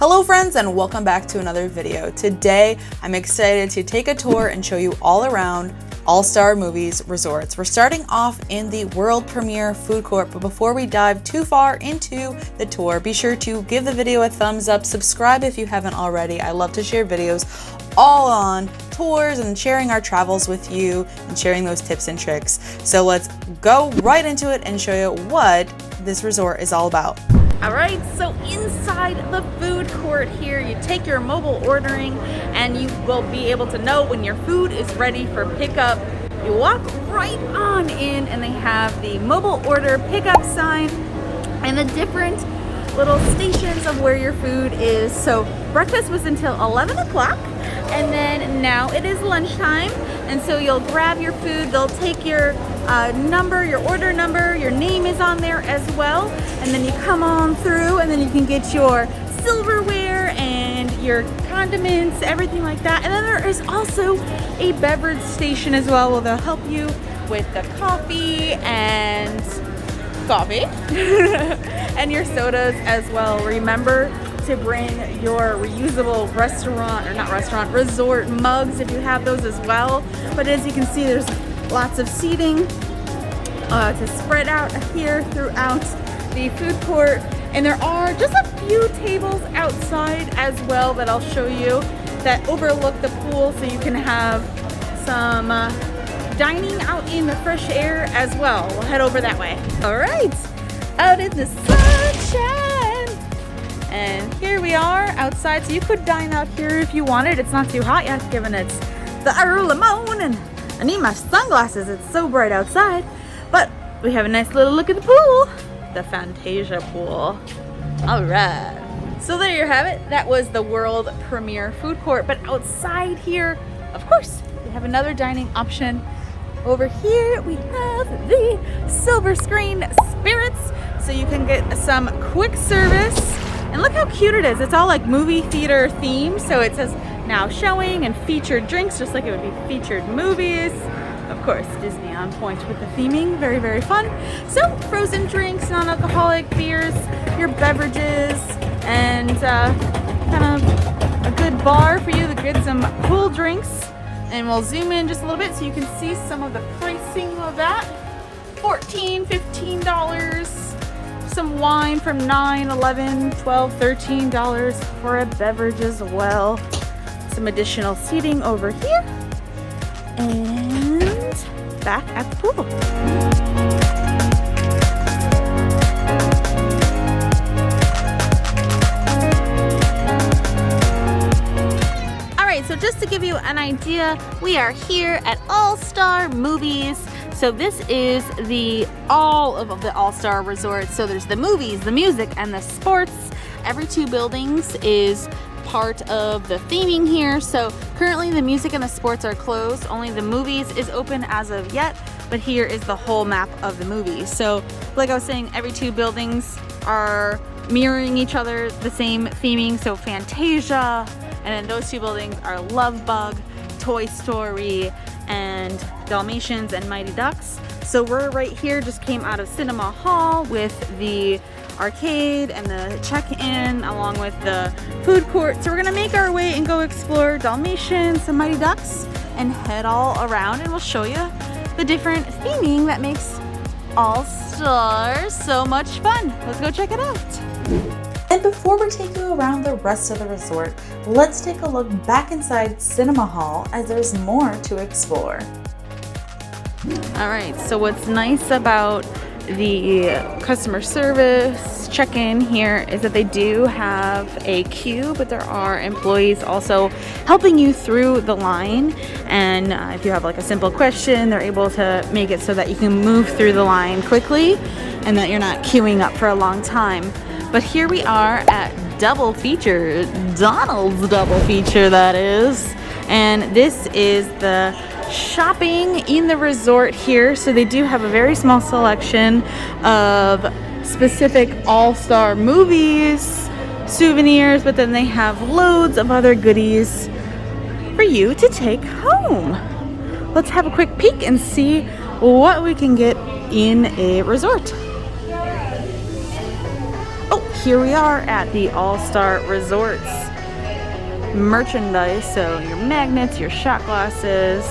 Hello friends, and welcome back to another video. Today I'm excited to take a tour and show you all around All-Star Movies Resorts. We're starting off in the world premiere food court, but before we dive too far into the tour, be sure to give the video a thumbs up, subscribe if you haven't already. I love to share videos all on tours and sharing our travels with you and sharing those tips and tricks. So let's go right into it and show you what this resort is all about. Alright, so inside the food court here, you take your mobile ordering and you will be able to know when your food is ready for pickup. You walk right on in and they have the mobile order pickup sign and the different little stations of where your food is. So breakfast was until 11 o'clock and then now it is lunchtime, and so you'll grab your food, they'll take your number, your order number, your name is on there as well, and then you come on through and then you can get your silverware and your condiments, everything like that. And then there is also a beverage station as well where they'll help you with the coffee and and your sodas as well. Remember to bring your reusable resort mugs if you have those as well. But as you can see, there's lots of seating to spread out here throughout the food court, and there are just a few tables outside as well that I'll show you that overlook the pool, so you can have some dining out in the fresh air as well. We'll head over that way. All right, out in the sunshine, and here we are outside. So you could dine out here if you wanted. It's not too hot yet, given it's the early morning. I need my sunglasses, it's so bright outside. But we have a nice little look at the pool, the Fantasia Pool. All right, so there you have it. That was the world premiere food court. But outside here, of course, we have another dining option. Over here we have the silver screen spirits, so you can get some quick service. And look how cute it is. It's all like movie theater themed, so it says now showing and featured drinks, just like it would be featured movies. Of course, Disney on point with the theming. Very, very fun. So frozen drinks, non-alcoholic beers, your beverages, and kind of a good bar for you to get some cool drinks. And we'll zoom in just a little bit so you can see some of the pricing of that. $14, $15. Some wine from $9, $11, $12, $13 for a beverage as well. Some additional seating over here. And back at the pool. So just to give you an idea, we are here at All-Star Movies. So this is all of the All-Star Resorts. So there's the movies, the music, and the sports. Every two buildings is part of the theming here. So currently the music and the sports are closed. Only the movies is open as of yet, but here is the whole map of the movies. So like I was saying, every two buildings are mirroring each other, the same theming. So Fantasia, and then those two buildings are Love Bug, Toy Story, and Dalmatians and Mighty Ducks. So we're right here, just came out of Cinema Hall with the arcade and the check-in along with the food court. So we're gonna make our way and go explore Dalmatians and Mighty Ducks and head all around, and we'll show you the different theming that makes All-Stars so much fun. Let's go check it out. And before we take you around the rest of the resort, let's take a look back inside Cinema Hall, as there's more to explore. All right, so what's nice about the customer service check-in here is that they do have a queue, but there are employees also helping you through the line. And if you have like a simple question, they're able to make it so that you can move through the line quickly and that you're not queuing up for a long time. But here we are at Double Feature, Donald's Double Feature that is. And this is the shopping in the resort here. So they do have a very small selection of specific All-Star movies, souvenirs, but then they have loads of other goodies for you to take home. Let's have a quick peek and see what we can get in a resort. Oh, here we are at the All-Star Resorts merchandise. So your magnets, your shot glasses.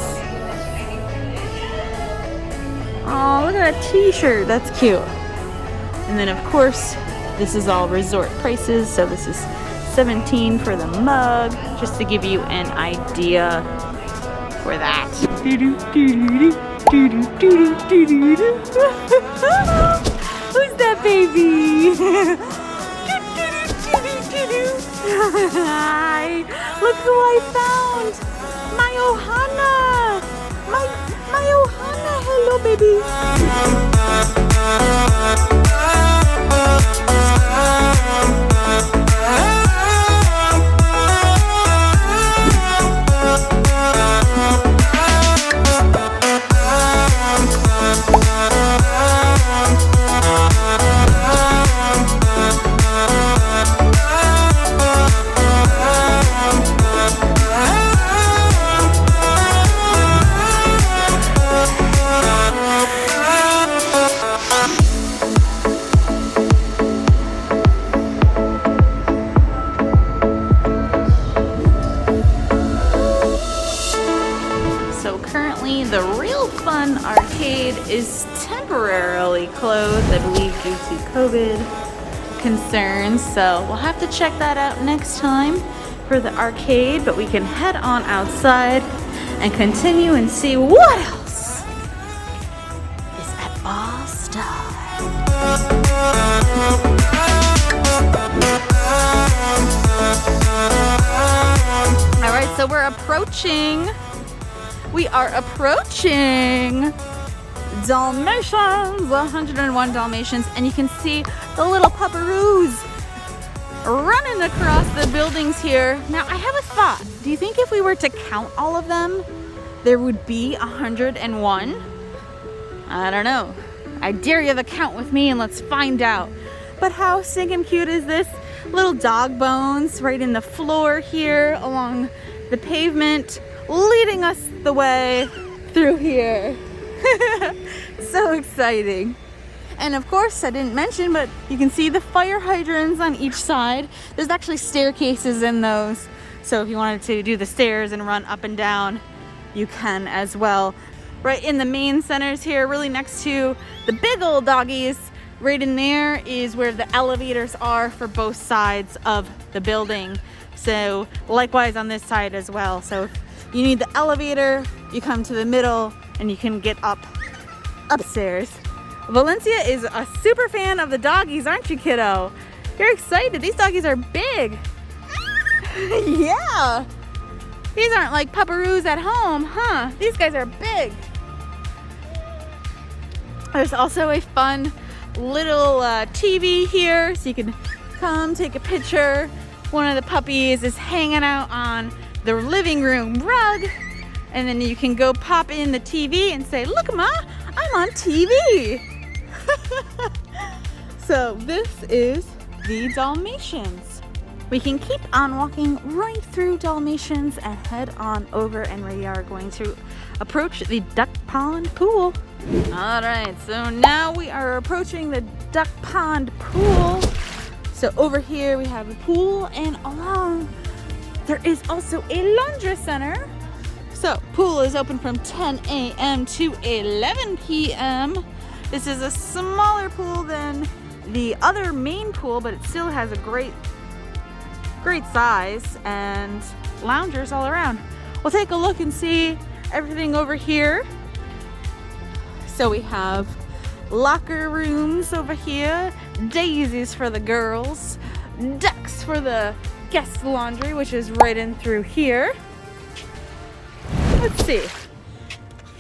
Oh, look at that t-shirt. That's cute. And then, of course, this is all resort prices. So this is $17 for the mug, just to give you an idea for that. Who's that baby? Hi. Look who I found. My Ohana. My Ohana. Hello, baby. The Real Fun Arcade is temporarily closed, I believe, due to COVID concerns. So we'll have to check that out next time for the arcade, but we can head on outside and continue and see what else is at All Star. All right, so we are approaching Dalmatians, 101 Dalmatians, and you can see the little pupperoos running across the buildings here. Now, I have a thought. Do you think if we were to count all of them, there would be 101? I don't know. I dare you to count with me and let's find out. But how stinking cute is this? Little dog bones right in the floor here along the pavement, leading us the way through here. So exciting. And of course, I didn't mention, but you can see the fire hydrants on each side. There's actually staircases in those. So if you wanted to do the stairs and run up and down, you can as well. Right in the main centers here, really next to the big old doggies, right in there is where the elevators are for both sides of the building. So likewise on this side as well. So if you need the elevator, you come to the middle and you can get upstairs. Valencia is a super fan of the doggies, aren't you, kiddo? You're excited. These doggies are big. Yeah. These aren't like pupperoos at home, huh? These guys are big. There's also a fun little TV here, so you can come take a picture. One of the puppies is hanging out on the living room rug, and then you can go pop in the TV and say, "Look, Ma, I'm on TV." So this is the Dalmatians. We can keep on walking right through Dalmatians and head on over, and we are going to approach the duck pond pool. All right, so now we are approaching the duck pond pool. So over here we have a pool, and along there is also a laundry center. So pool is open from 10 a.m. to 11 p.m. This is a smaller pool than the other main pool, but it still has a great size and loungers all around. We'll take a look and see everything over here. So we have locker rooms over here, daisies for the girls, ducks for the guest laundry, which is right in through here. Let's see.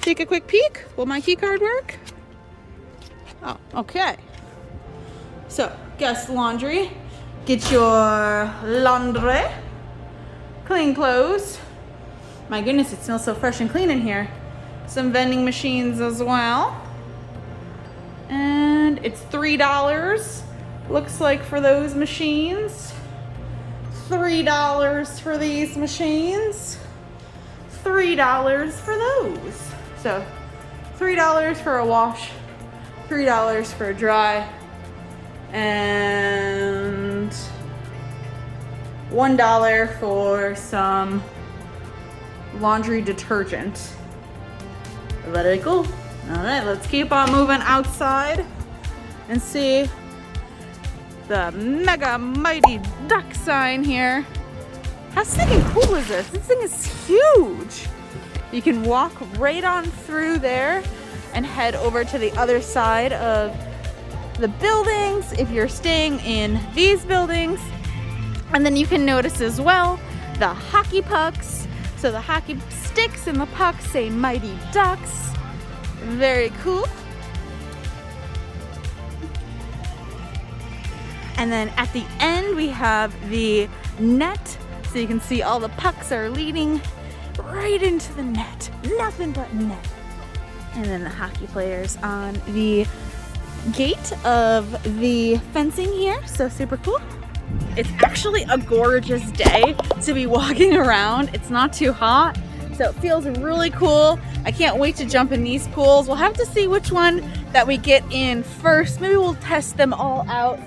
Take a quick peek. Will my key card work? Oh, okay. So, guest laundry. Get your laundry. Clean clothes. My goodness, it smells so fresh and clean in here. Some vending machines as well. And it's $3. Looks like for those machines. $3 for these machines. $3 for those. So $3 for a wash, $3 for a dry, and $1 for some laundry detergent. Very cool. All right, let's keep on moving outside and see the Mega Mighty Duck sign here. How stinking cool is this? This thing is huge. You can walk right on through there and head over to the other side of the buildings if you're staying in these buildings. And then you can notice as well the hockey pucks. So the hockey sticks and the pucks say Mighty Ducks. Very cool. And then at the end we have the net. So you can see all the pucks are leading right into the net. Nothing but net. And then the hockey players on the gate of the fencing here. So super cool. It's actually a gorgeous day to be walking around. It's not too hot, so it feels really cool. I can't wait to jump in these pools. We'll have to see which one that we get in first. Maybe we'll test them all out.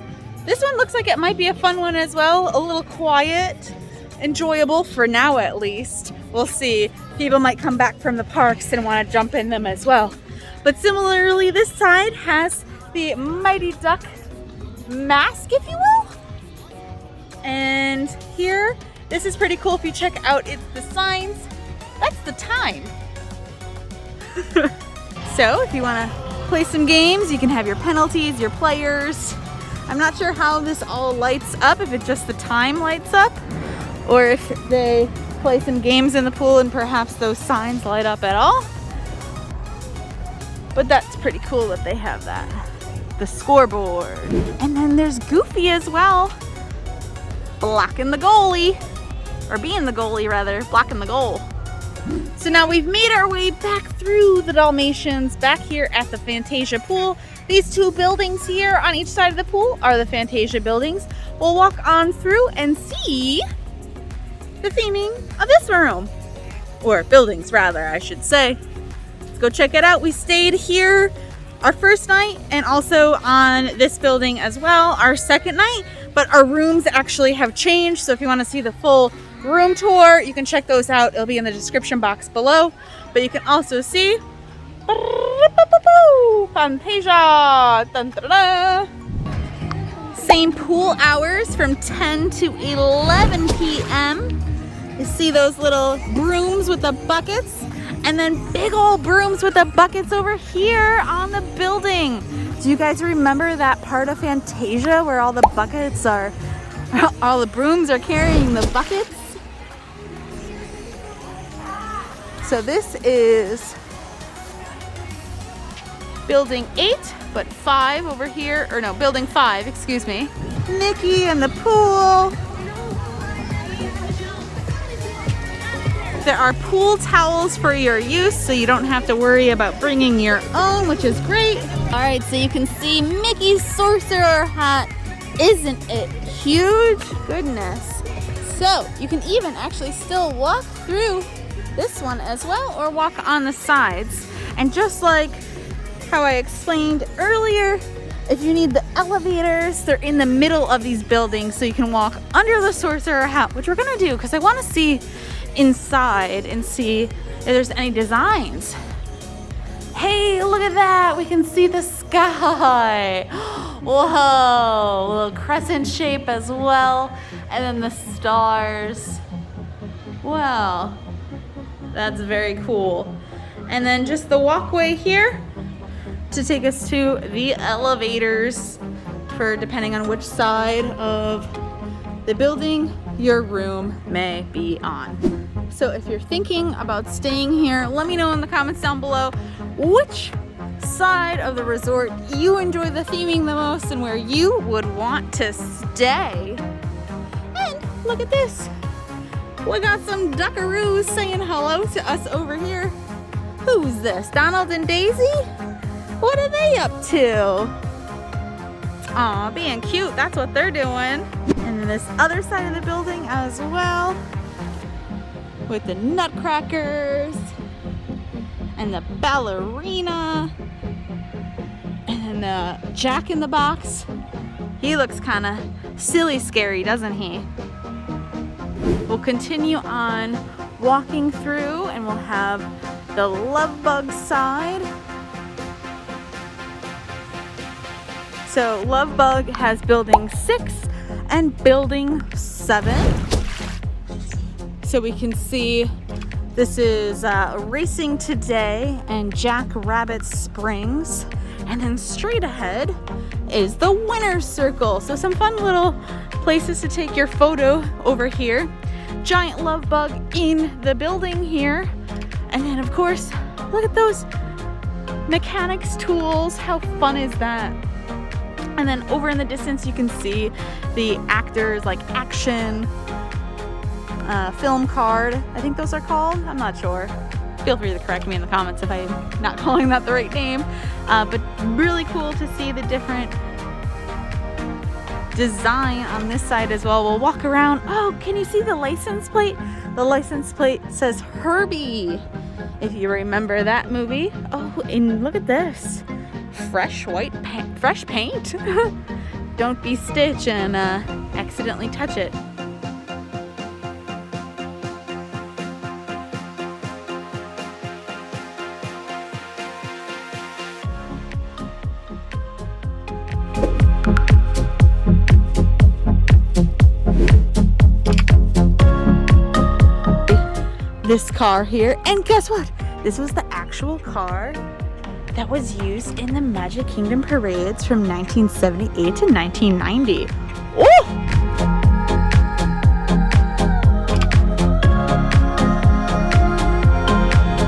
This one looks like it might be a fun one as well. A little quiet, enjoyable for now at least. We'll see. People might come back from the parks and want to jump in them as well. But similarly, this side has the Mighty Duck mask, if you will. And here, this is pretty cool. If you check out the signs, that's the time. So if you want to play some games, you can have your penalties, your players. I'm not sure how this all lights up, if it's just the time lights up, or if they play some games in the pool and perhaps those signs light up at all. But that's pretty cool that they have that. The scoreboard. And then there's Goofy as well. Blocking the goalie. Or being the goalie rather, blocking the goal. So now we've made our way back through the Dalmatians, back here at the Fantasia Pool. These two buildings here on each side of the pool are the Fantasia Buildings. We'll walk on through and see the theming of this room. Or buildings rather, I should say. Let's go check it out. We stayed here our first night and also on this building as well, our second night. But our rooms actually have changed. So if you want to see the full room tour, you can check those out. It'll be in the description box below. But you can also see Fantasia. Dun, dun, dun. Same pool hours from 10 to 11 p.m. You see those little brooms with the buckets, and then big old brooms with the buckets over here on the building. Do you guys remember that part of Fantasia where all the buckets are, all the brooms are carrying the buckets? So this is building 8, but 5 over here, or no, building 5, excuse me. Mickey and the pool. There are pool towels for your use, so you don't have to worry about bringing your own, which is great. All right, so you can see Mickey's sorcerer hat. Isn't it huge? Goodness. So you can even actually still walk through this one as well, or walk on the sides. And just like how I explained earlier, if you need the elevators, they're in the middle of these buildings, so you can walk under the sorcerer hat, which we're gonna do because I want to see inside and see if there's any designs. Hey, look at that! We can see the sky. Whoa, a little crescent shape as well, and then the stars. Wow, that's very cool. And then just the walkway here to take us to the elevators for depending on which side of the building your room may be on. So if you're thinking about staying here, let me know in the comments down below which side of the resort you enjoy the theming the most and where you would want to stay. And look at this. We got some duckaroos saying hello to us over here. Who's this? Donald and Daisy? What are they up to? Aw, being cute, that's what they're doing. And then this other side of the building as well, with the nutcrackers and the ballerina and then the Jack in the Box. He looks kind of silly scary, doesn't he? We'll continue on walking through and we'll have the Love Bug side. So Love Bug has building 6 and building 7. So we can see this is Racing Today and Jack Rabbit Springs. And then straight ahead is the Winner's Circle. So some fun little places to take your photo over here. Giant Love Bug in the building here. And then of course, look at those mechanics tools. How fun is that? And then over in the distance, you can see the actors like action film card. I think those are called. I'm not sure. Feel free to correct me in the comments if I'm not calling that the right name. But really cool to see the different design on this side as well. We'll walk around. Oh, can you see the license plate? The license plate says Herbie, if you remember that movie. Oh, and look at this. Fresh paint. Don't be Stitch and accidentally touch it. This car here, and guess what? This was the actual car that was used in the Magic Kingdom parades from 1978 to 1990. Oh!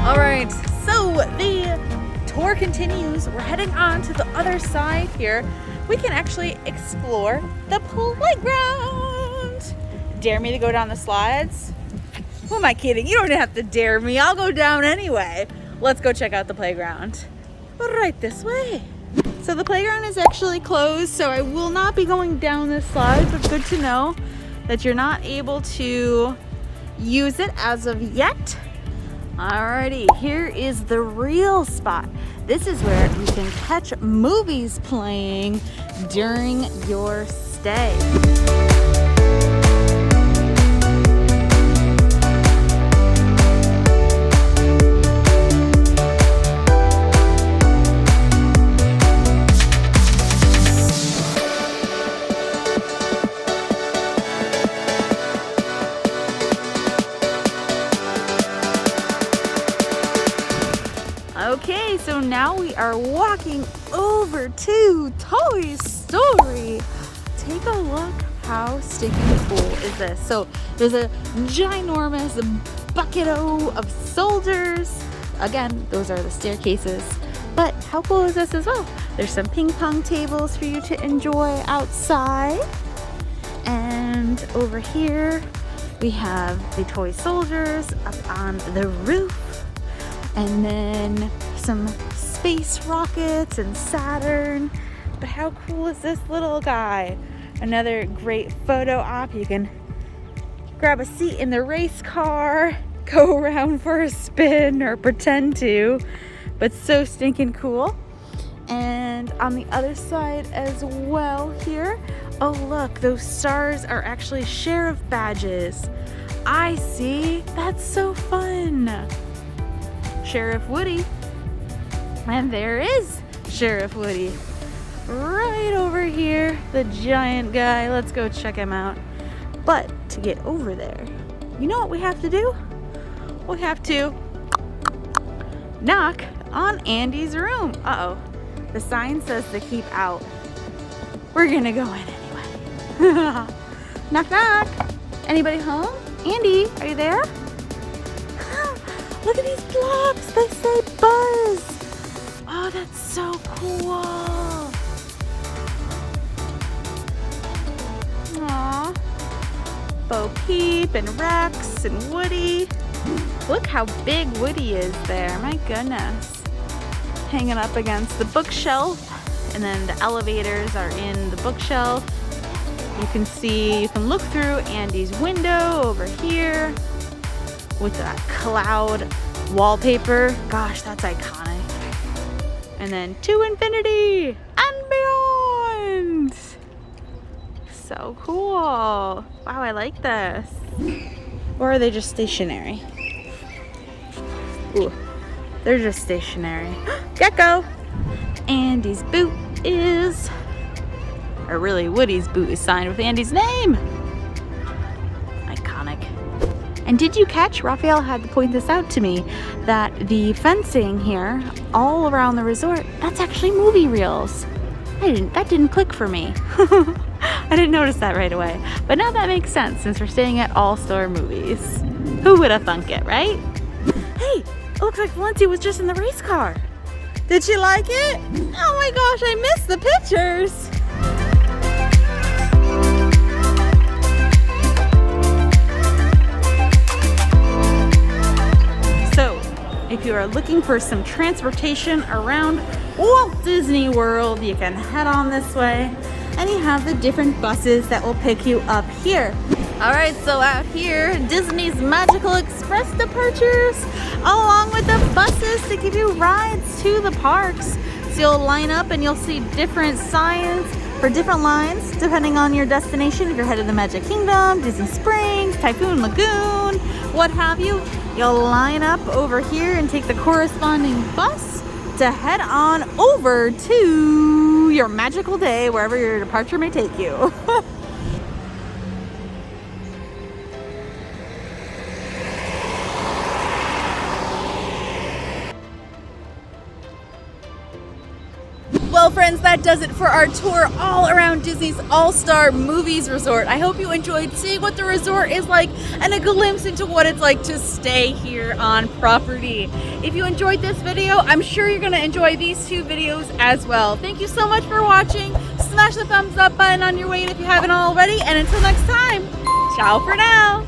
All right, so the tour continues. We're heading on to the other side here. We can actually explore the playground. Dare me to go down the slides? Who am I kidding? You don't have to dare me. I'll go down anyway. Let's go check out the playground. Right this way. So the playground is actually closed, so I will not be going down this slide, but good to know that you're not able to use it as of yet. Alrighty, here is the real spot. This is where you can catch movies playing during your stay. Okay, so now we are walking over to Toy Story. Take a look how stinking cool is this. So there's a ginormous bucket-o of soldiers. Again, those are the staircases. But how cool is this as well? There's some ping pong tables for you to enjoy outside. And over here, we have the toy soldiers up on the roof. And then some space rockets and Saturn. But how cool is this little guy? Another great photo op. You can grab a seat in the race car, go around for a spin or pretend to, but so stinking cool. And on the other side as well here, oh look, those stars are actually sheriff badges. I see, that's so fun. Sheriff Woody. And there is Sheriff Woody right over here, the giant guy. Let's go check him out. But to get over there, you know what we have to do? We have to knock on Andy's room. Uh-oh, the sign says to keep out. We're gonna go in anyway. Knock, knock. Anybody home? Andy, are you there? Look at these blocks, they say Buzz. Oh, that's so cool. Aww. Bo Peep and Rex and Woody. Look how big Woody is there, my goodness. Hanging up against the bookshelf, and then the elevators are in the bookshelf. You can look through Andy's window over here with that cloud wallpaper. Gosh, that's iconic. And then to infinity and beyond. So cool. Wow, I like this. Or are they just stationary? Ooh, they're just stationary. Gecko! Andy's boot is, or really Woody's boot is signed with Andy's name. Iconic. And did you catch, Raphael had to point this out to me, that the fencing here all around the resort, that's actually movie reels. That didn't click for me. I didn't notice that right away. But now that makes sense since we're staying at All-Star Movies. Who would have thunk it, right? Hey, it looks like Valencia was just in the race car. Did she like it? Oh my gosh, I missed the pictures. So, if you are looking for some transportation around Walt Disney World, you can head on this way. And you have the different buses that will pick you up here. All right, so out here, Disney's Magical Express departures, along with the buses to give you rides to the parks. So you'll line up and you'll see different signs for different lines, depending on your destination. If you're headed to Magic Kingdom, Disney Springs, Typhoon Lagoon, what have you, you'll line up over here and take the corresponding bus to head on over to your magical day, wherever your departure may take you. Well, friends, that does it for our tour all around Disney's All-Star Movies Resort. I hope you enjoyed seeing what the resort is like and a glimpse into what it's like to stay here on property. If you enjoyed this video, I'm sure you're going to enjoy these two videos as well. Thank you so much for watching. Smash the thumbs up button on your way if you haven't already. And until next time, ciao for now.